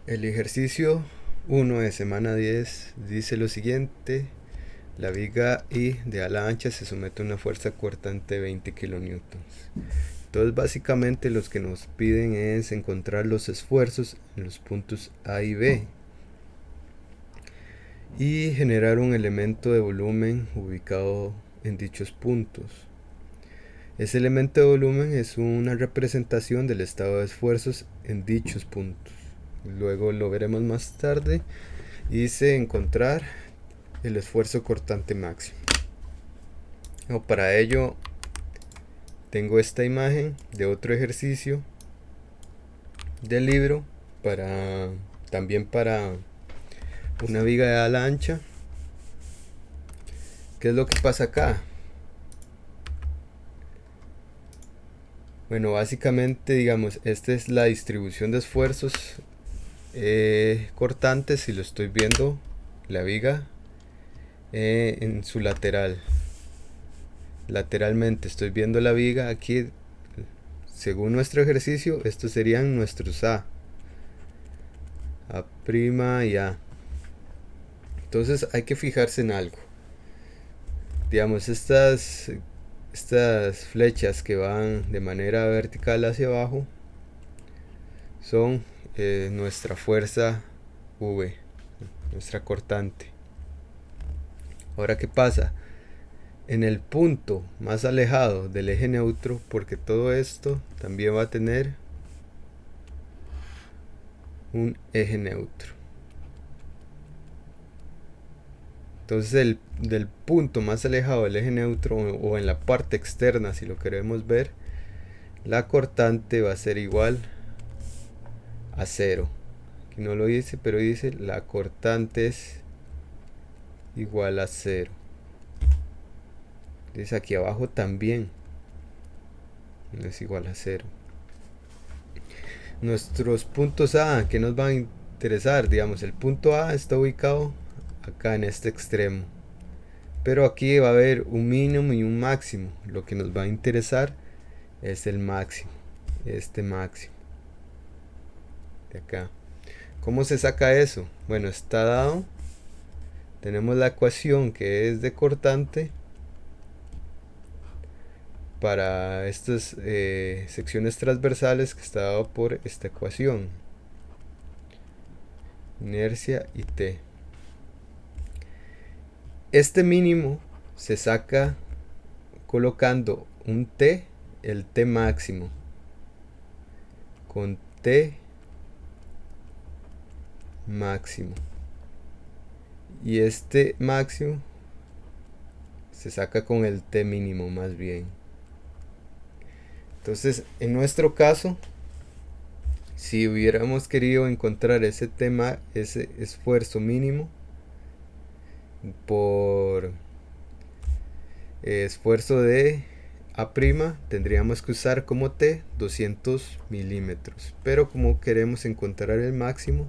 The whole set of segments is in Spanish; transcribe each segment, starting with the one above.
El ejercicio 1 de semana 10 dice lo siguiente: la viga I de ala ancha se somete a una fuerza cortante de 20 kN. Entonces básicamente los que nos piden es encontrar los esfuerzos en los puntos A y B y generar un elemento de volumen ubicado en dichos puntos. Ese elemento de volumen es una representación del estado de esfuerzos en dichos puntos. Luego lo veremos más tarde. Dice encontrar el esfuerzo cortante máximo. Para ello tengo esta imagen de otro ejercicio del libro también para una viga de ala ancha. ¿Qué es lo que pasa acá? Bueno, básicamente digamos, esta es la distribución de esfuerzos cortantes, si lo estoy viendo, la viga en su lateralmente estoy viendo la viga aquí. Según nuestro ejercicio, estos serían nuestros A' y A. Entonces hay que fijarse en algo. Digamos, estas flechas que van de manera vertical hacia abajo son nuestra fuerza V, nuestra cortante. Ahora, ¿qué pasa? En el punto más alejado del eje neutro, porque todo esto también va a tener un eje neutro. Entonces del punto más alejado del eje neutro, o en la parte externa si lo queremos ver, la cortante va a ser igual a 0. Aquí no lo dice, pero dice la cortante es igual a 0. Dice aquí abajo también es igual a 0. Nuestros puntos A, que nos van a interesar, digamos, el punto A está ubicado acá en este extremo, pero aquí va a haber un mínimo y un máximo. Lo que nos va a interesar es el máximo, este máximo de acá. ¿Cómo se saca eso? Bueno, está dado, tenemos la ecuación que es de cortante para estas secciones transversales, que está dado por esta ecuación, inercia y T. Este mínimo se saca colocando un T, el T máximo, con T máximo, y este máximo se saca con el T mínimo más bien. Entonces, en nuestro caso, si hubiéramos querido encontrar ese esfuerzo mínimo por esfuerzo de A', tendríamos que usar como T 200 milímetros, pero como queremos encontrar el máximo,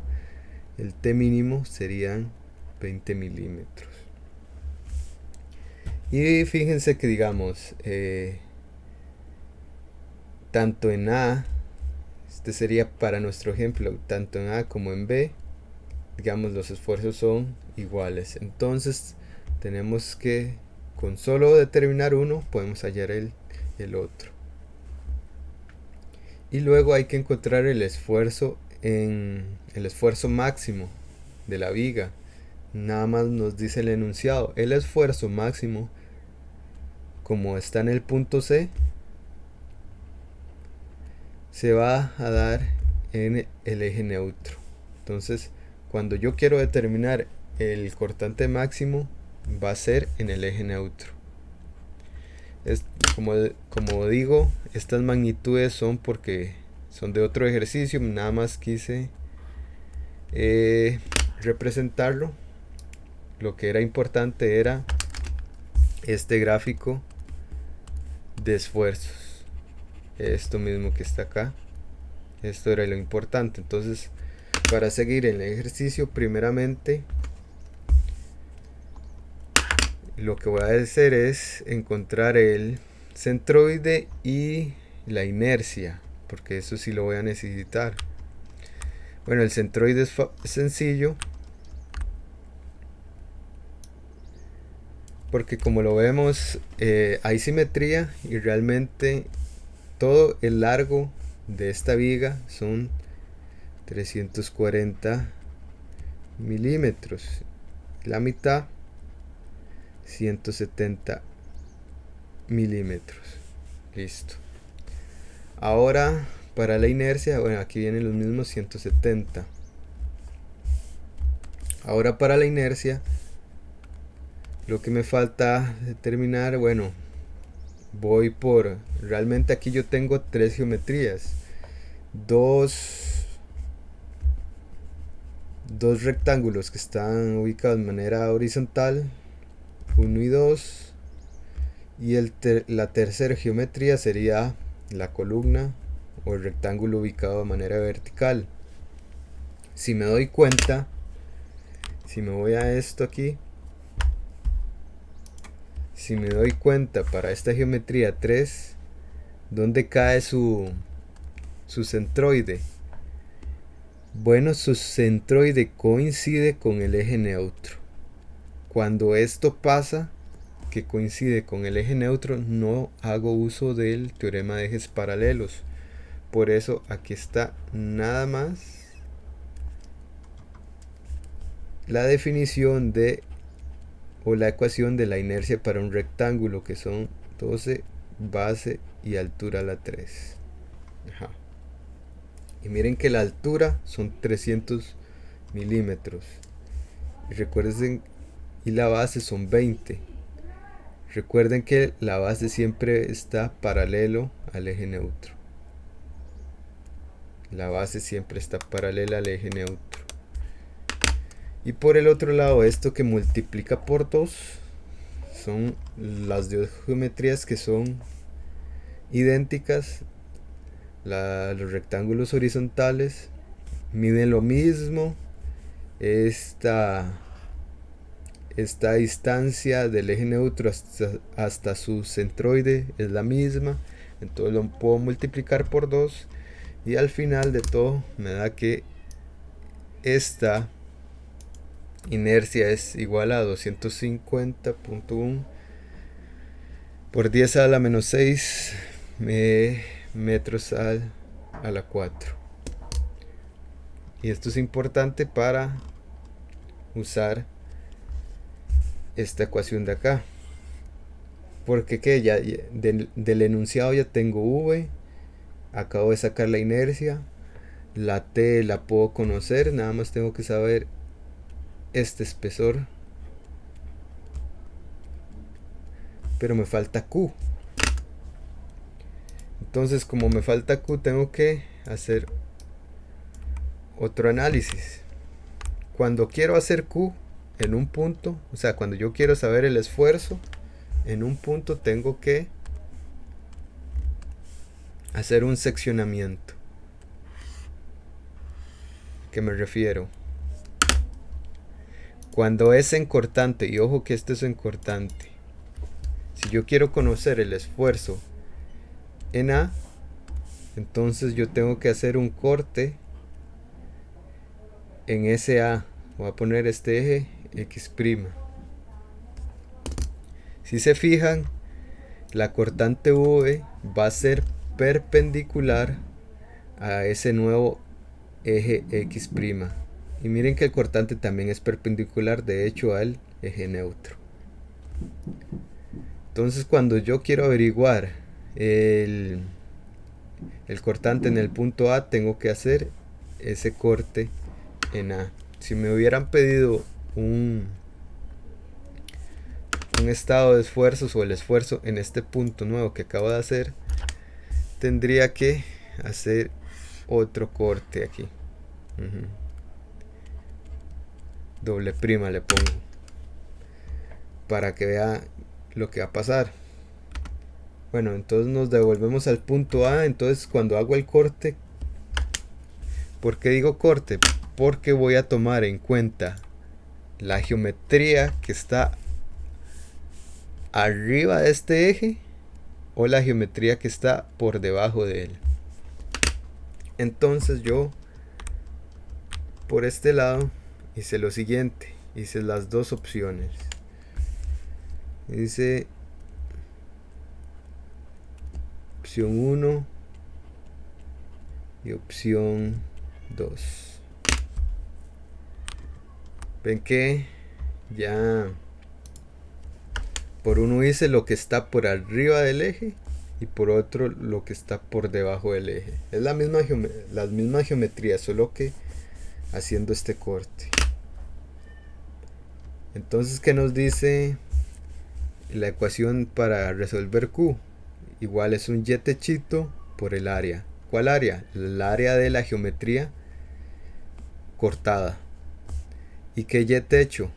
el T mínimo serían 20 milímetros. Y fíjense que digamos, tanto en A, este sería para nuestro ejemplo, tanto en A como en B, digamos, los esfuerzos son iguales. Entonces tenemos que, con solo determinar uno, podemos hallar el otro. Y luego hay que encontrar el esfuerzo máximo de la viga. Nada más nos dice el enunciado: el esfuerzo máximo, como está en el punto C, se va a dar en el eje neutro. Entonces, cuando yo quiero determinar el cortante máximo, va a ser en el eje neutro. Como digo, estas magnitudes son porque son de otro ejercicio, nada más quise representarlo. Lo que era importante era este gráfico de esfuerzos, esto mismo que está acá, esto era lo importante. Entonces, para seguir el ejercicio, primeramente lo que voy a hacer es encontrar el centroide y la inercia, porque eso sí lo voy a necesitar. Bueno, el centroide es sencillo porque como lo vemos hay simetría y realmente todo el largo de esta viga son 340 milímetros, la mitad 170 milímetros. Listo. Ahora para la inercia, bueno, aquí vienen los mismos 170. Ahora para la inercia lo que me falta determinar, bueno, voy por, realmente aquí yo tengo tres geometrías, dos rectángulos que están ubicados de manera horizontal, 1 y 2, y la tercera geometría sería la columna o el rectángulo ubicado de manera vertical. Si me doy cuenta, si me voy a esto aquí, si me doy cuenta para esta geometría 3, ¿dónde cae su centroide? Bueno, su centroide coincide con el eje neutro. Cuando esto pasa, que coincide con el eje neutro, no hago uso del teorema de ejes paralelos. Por eso aquí está nada más la definición de o la ecuación de la inercia para un rectángulo, que son 12 base y altura a la 3. Ajá. Y miren que la altura son 300 milímetros. Y recuerden, y la base son 20. Recuerden que la base siempre está paralelo al eje neutro. La base siempre está paralela al eje neutro. Y por el otro lado, esto que multiplica por 2 son las dos geometrías que son idénticas. Los rectángulos horizontales miden lo mismo. Esta distancia del eje neutro hasta su centroide es la misma. Entonces lo puedo multiplicar por 2. Y al final de todo me da que esta inercia es igual a 250.1 por 10 a la menos 6 metros a la 4. Y esto es importante para usar esta ecuación de acá, porque que ya del enunciado ya tengo V, acabo de sacar la inercia, la T la puedo conocer, nada más tengo que saber este espesor, pero me falta Q. Entonces, como me falta Q, tengo que hacer otro análisis. Cuando quiero hacer Q en un punto, o sea, cuando yo quiero saber el esfuerzo en un punto, tengo que hacer un seccionamiento. ¿A qué me refiero? Cuando es en cortante, y ojo que esto es en cortante, si yo quiero conocer el esfuerzo en A, entonces yo tengo que hacer un corte en ese A. Voy a poner este eje X'. Si se fijan, la cortante V va a ser perpendicular a ese nuevo eje X'. Y miren que el cortante también es perpendicular, de hecho, al eje neutro. Entonces, cuando yo quiero averiguar el cortante en el punto A, tengo que hacer ese corte en A. Si me hubieran pedido un estado de esfuerzos o el esfuerzo en este punto nuevo que acabo de hacer, tendría que hacer otro corte aquí. Doble prima le pongo para que vea lo que va a pasar. Bueno, entonces nos devolvemos al punto A. Entonces, cuando hago el corte, ¿por qué digo corte? Porque voy a tomar en cuenta la geometría que está arriba de este eje o la geometría que está por debajo de él. Entonces yo por este lado hice lo siguiente, hice las dos opciones. Hice opción 1 y opción 2. Ven que ya por uno hice lo que está por arriba del eje y por otro lo que está por debajo del eje. Es la misma las mismas geometrías, solo que haciendo este corte. Entonces, ¿qué nos dice la ecuación para resolver Q? Igual es un y techito por el área. ¿Cuál área? El área de la geometría cortada. ¿Y qué y techo?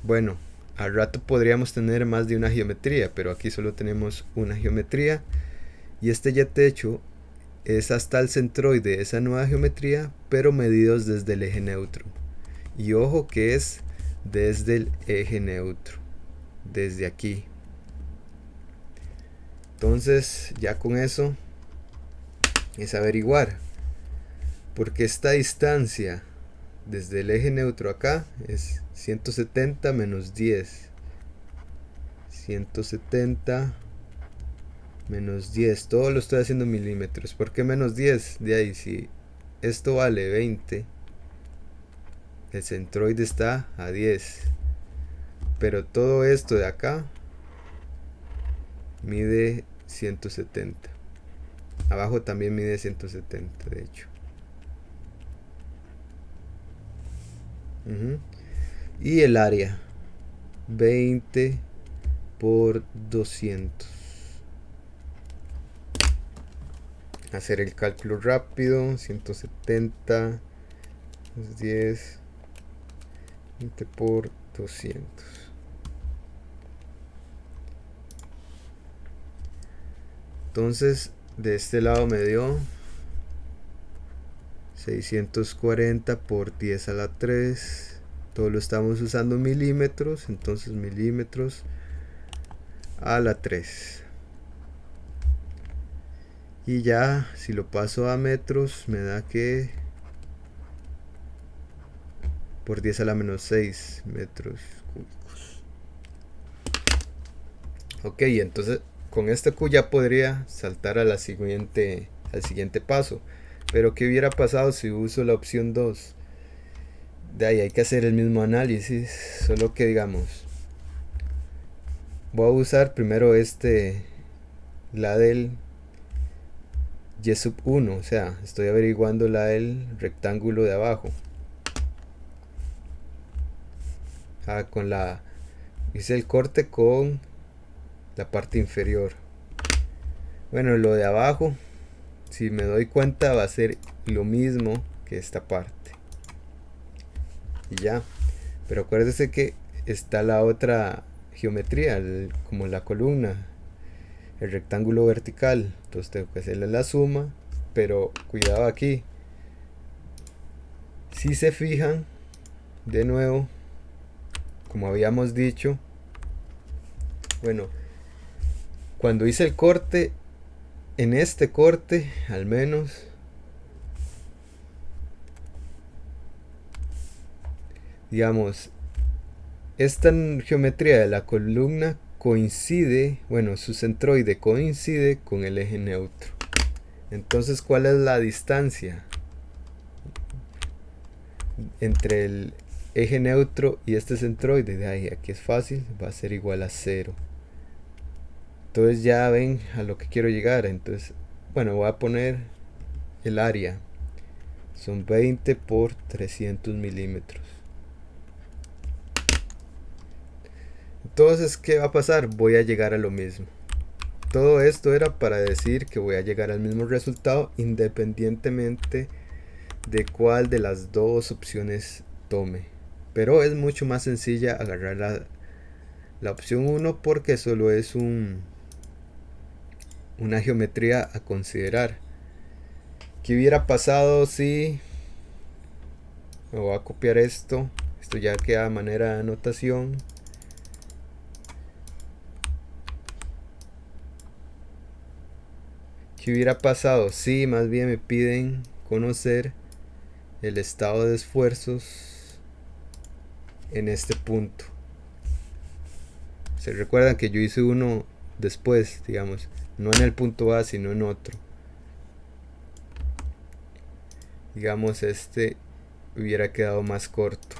Bueno, al rato podríamos tener más de una geometría, pero aquí solo tenemos una geometría. Y este y techo es hasta el centroide de esa nueva geometría, pero medidos desde el eje neutro. Y ojo que es desde el eje neutro, desde aquí. Entonces ya con eso es averiguar, porque esta distancia desde el eje neutro acá es 170 menos 10. 170 menos 10, todo lo estoy haciendo en milímetros. ¿Por qué menos 10? De ahí, si esto vale 20, el centroide está a 10, pero todo esto de acá mide 170. Abajo también mide 170, de hecho. Y el área, 20 por 200. Hacer el cálculo rápido. 170 más 10, 20 por 200. Entonces de este lado me dio 640 por 10 a la 3. Todo lo estamos usando en milímetros, entonces milímetros a la 3. Y ya si lo paso a metros me da que por 10 a la menos 6 metros cúbicos. Ok, entonces con este Q ya podría saltar a al siguiente paso. Pero ¿qué hubiera pasado si uso la opción 2? De ahí hay que hacer el mismo análisis, solo que digamos, voy a usar primero la del y sub 1, o sea, estoy averiguando la del rectángulo de abajo. Hice el corte con la parte inferior. Bueno, lo de abajo, si me doy cuenta, va a ser lo mismo que esta parte. Y ya, pero acuérdese que está la otra geometría, como la columna, el rectángulo vertical. Entonces tengo que hacerle la suma, pero cuidado aquí. Si se fijan, de nuevo, como habíamos dicho, bueno, cuando hice el corte, en este corte al menos, digamos, esta geometría de la columna coincide, bueno, su centroide coincide con el eje neutro. Entonces, ¿cuál es la distancia entre el eje neutro y este centroide? De ahí, aquí es fácil, va a ser igual a 0. Entonces ya ven a lo que quiero llegar. Entonces, bueno, voy a poner el área. Son 20 por 300 milímetros. Entonces, ¿qué va a pasar? Voy a llegar a lo mismo. Todo esto era para decir que voy a llegar al mismo resultado independientemente de cuál de las dos opciones tome. Pero es mucho más sencilla agarrar la opción 1 porque solo es una geometría a considerar. ¿Qué hubiera pasado si me voy a copiar esto? Esto ya queda de manera de anotación. ¿Qué hubiera pasado si más bien me piden conocer el estado de esfuerzos en este punto. Se recuerdan que yo hice uno después, digamos, no en el punto A, sino en otro. Digamos, este hubiera quedado más corto.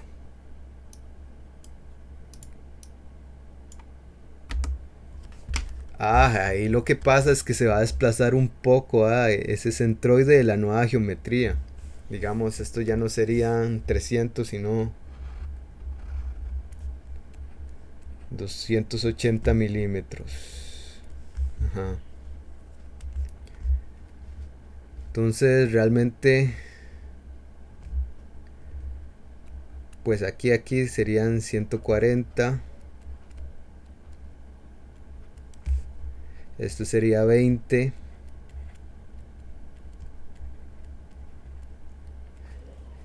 Ahí lo que pasa es que se va a desplazar un poco ese centroide de la nueva geometría. Digamos, esto ya no serían 300, sino 280 milímetros. Ajá. Entonces realmente, pues aquí serían 140. Esto sería 20.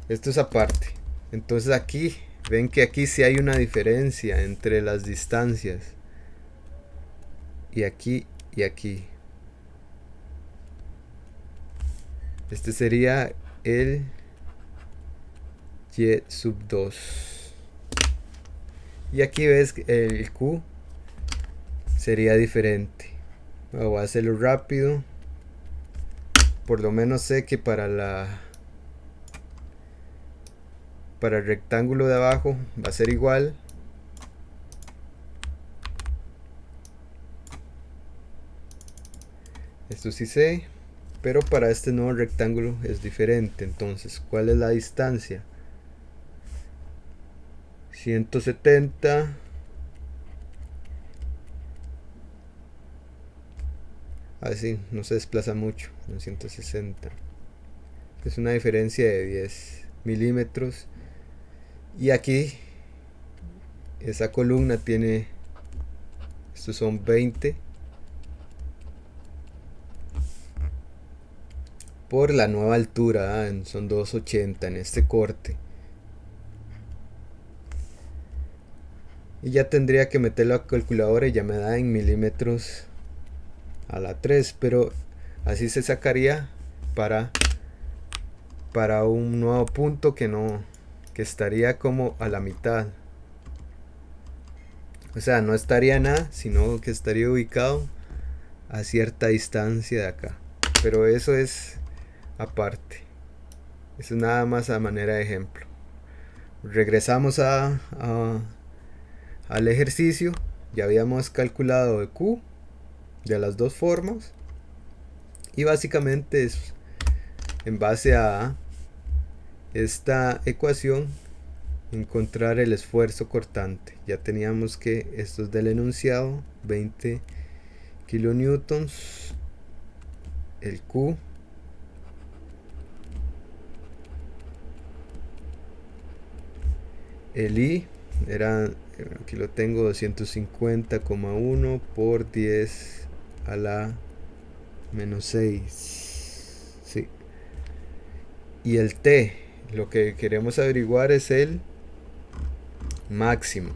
Esto es aparte. Entonces aquí, ven que aquí sí hay una diferencia entre las distancias. Y aquí y aquí. Este sería el y sub 2. Y aquí ves que el Q sería diferente. Voy a hacerlo rápido. Por lo menos sé que para el rectángulo de abajo va a ser igual. Esto sí sé. Pero para este nuevo rectángulo es diferente. Entonces, ¿cuál es la distancia? 170. Así, no se desplaza mucho. 160. Es una diferencia de 10 milímetros. Y aquí, esa columna tiene, estos son 20 por la nueva altura, son 280 en este corte. Y ya tendría que meter la calculadora y ya me da en milímetros a la 3, pero así se sacaría para un nuevo punto que estaría como a la mitad. O sea, no estaría nada, sino que estaría ubicado a cierta distancia de acá. Pero eso es aparte. Eso es nada más a manera de ejemplo. Regresamos al ejercicio. Ya habíamos calculado el Q de las dos formas. Y básicamente es en base a esta ecuación encontrar el esfuerzo cortante. Ya teníamos que esto es del enunciado, 20 kilonewtons, el Q, el I era, aquí lo tengo, 250,1 por 10 a la menos 6. Sí. Y el T, lo que queremos averiguar es el máximo.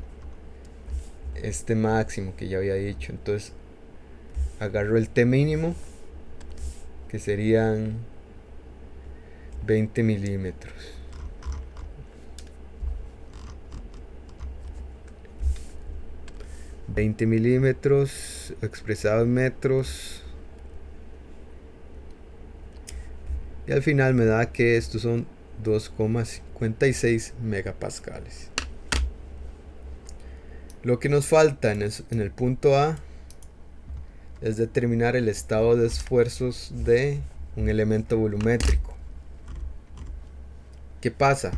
Este máximo que ya había dicho. Entonces agarro el T mínimo, que serían 20 milímetros. Expresado en metros. Y al final me da que estos son 2,56 megapascales. Lo que nos falta en el punto A es determinar el estado de esfuerzos de un elemento volumétrico. ¿Qué pasa?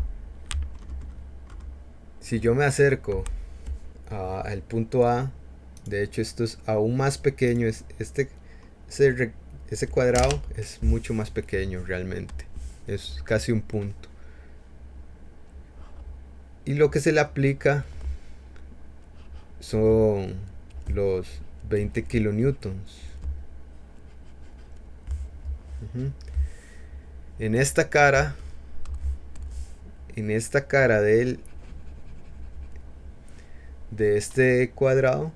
Si yo me acerco al punto A, de hecho esto es aún más pequeño, ese cuadrado es mucho más pequeño realmente, es casi un punto. Y lo que se le aplica son los 20 kilonewtons. En esta cara de este cuadrado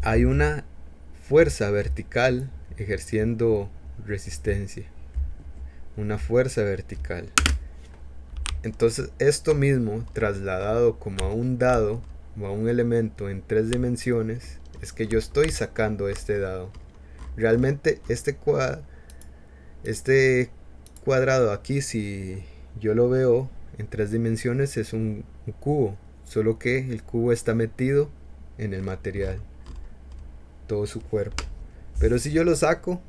hay una fuerza vertical ejerciendo resistencia. Una fuerza vertical. Entonces esto mismo trasladado como a un dado o a un elemento en 3 dimensiones es que yo estoy sacando este dado. Realmente este cuadrado aquí, si yo lo veo en 3 dimensiones, es un cubo, solo que el cubo está metido en el material, todo su cuerpo. Pero si yo lo saco,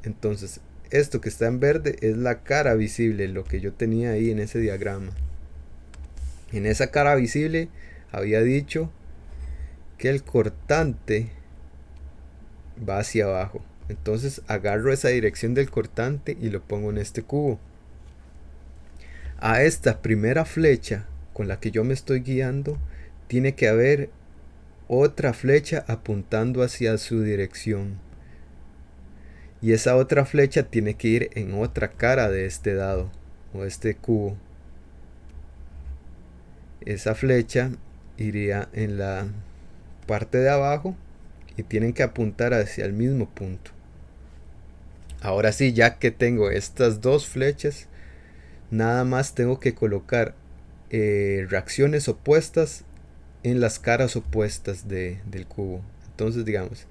entonces esto que está en verde es la cara visible, lo que yo tenía ahí en ese diagrama. En esa cara visible había dicho que el cortante va hacia abajo. Entonces agarro esa dirección del cortante y lo pongo en este cubo. A esta primera flecha con la que yo me estoy guiando, tiene que haber otra flecha apuntando hacia su dirección. Y esa otra flecha tiene que ir en otra cara de este dado o este cubo. Esa flecha iría en la parte de abajo y tienen que apuntar hacia el mismo punto. Ahora sí, ya que tengo estas dos flechas, nada más tengo que colocar reacciones opuestas en las caras opuestas del cubo. Entonces, digamos,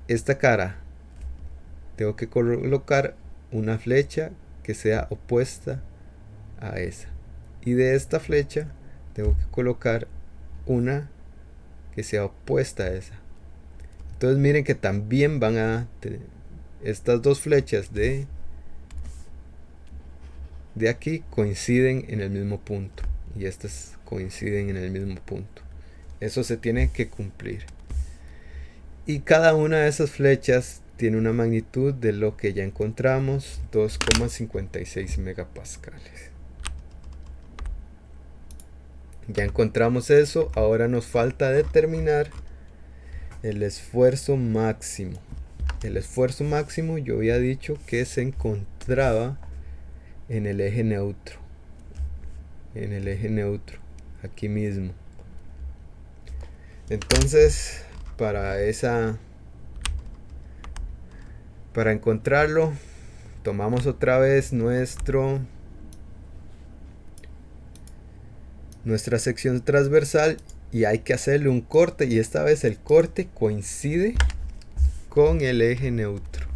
esta cara tengo que colocar una flecha que sea opuesta a esa. Y de esta flecha tengo que colocar una que sea opuesta a esa. Entonces miren que también van a tener estas dos flechas de aquí coinciden en el mismo punto y estas coinciden en el mismo punto. Eso se tiene que cumplir. Y cada una de esas flechas tiene una magnitud de lo que ya encontramos, 2,56 megapascales. Ya encontramos eso, ahora nos falta determinar el esfuerzo máximo. El esfuerzo máximo yo había dicho que se encontraba en el eje neutro. En el eje neutro, aquí mismo. Entonces, para encontrarlo, tomamos otra vez nuestra sección transversal y hay que hacerle un corte, y esta vez el corte coincide con el eje neutro.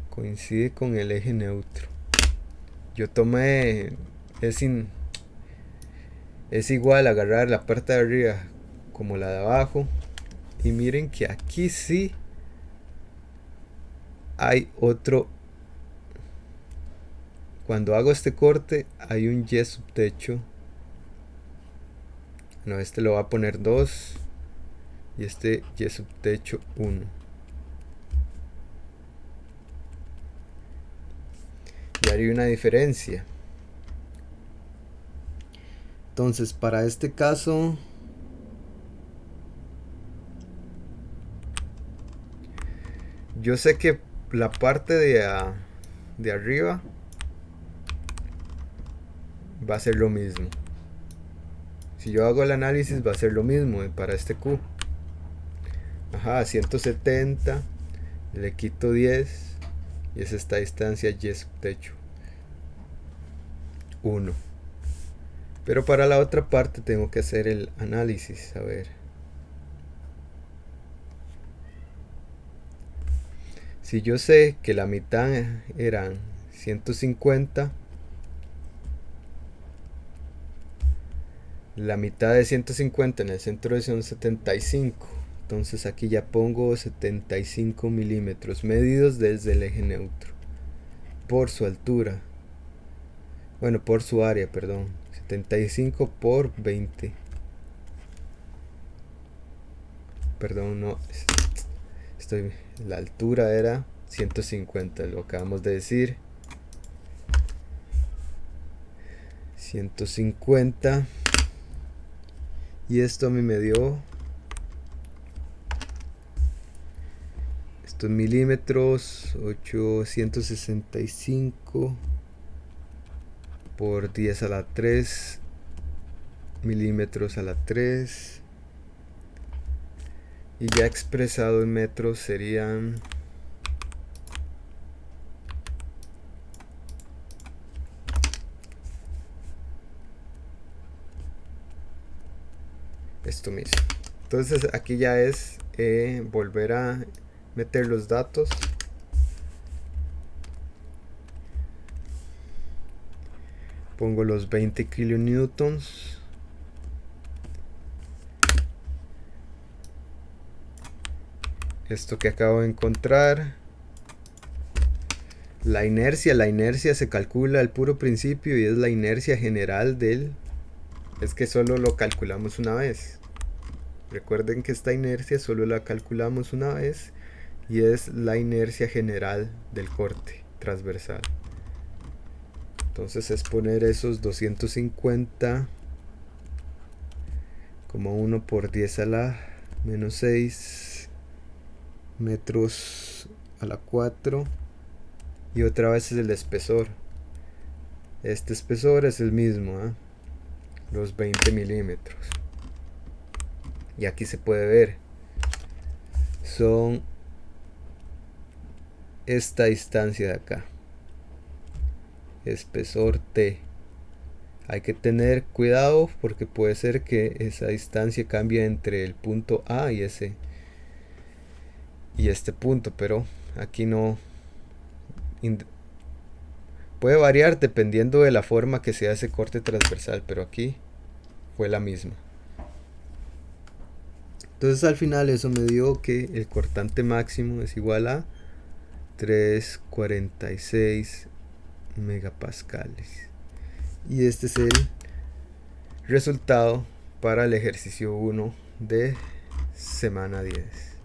Coincide con el eje neutro. Yo tomé, es igual agarrar la parte de arriba como la de abajo, y miren que aquí sí hay otro. Cuando hago este corte hay un Y subtecho. No, este lo va a poner 2 y este Y subtecho 1. Y haría una diferencia. Entonces, para este caso, yo sé que la parte de arriba va a ser lo mismo. Si yo hago el análisis va a ser lo mismo para este Q. Ajá, 170, le quito 10 y es esta distancia Y subtecho 1. Pero para la otra parte tengo que hacer el análisis. A ver. Si yo sé que la mitad eran 150, la mitad de 150 en el centro son 75. Entonces aquí ya pongo 75 milímetros medidos desde el eje neutro por su altura. Bueno, por su área, perdón. 75 por 20. Perdón, no. La altura era 150, lo acabamos de decir. 150. Y esto a mí me dio estos milímetros, 865 por 10 a la 3 milímetros a la 3, y ya expresado en metros serían esto mismo. Entonces aquí ya es volver a meter los datos. Pongo los 20 kilonewtons. Esto que acabo de encontrar. La inercia se calcula al puro principio y es la inercia general del... Es que solo lo calculamos una vez. Recuerden que esta inercia solo la calculamos una vez y es la inercia general del corte transversal. Entonces es poner esos 250 como 1 por 10 a la menos 6 metros a la 4 y otra vez es el espesor. Este espesor es el mismo, los 20 milímetros. Y aquí se puede ver, son esta distancia de acá, espesor T. Hay que tener cuidado porque puede ser que esa distancia cambie entre el punto A y ese y este punto, pero aquí no puede variar dependiendo de la forma que sea ese corte transversal, pero aquí fue la misma. Entonces al final eso me dio que el cortante máximo es igual a 346 megapascales. Y este es el resultado para el ejercicio 1 de semana 10.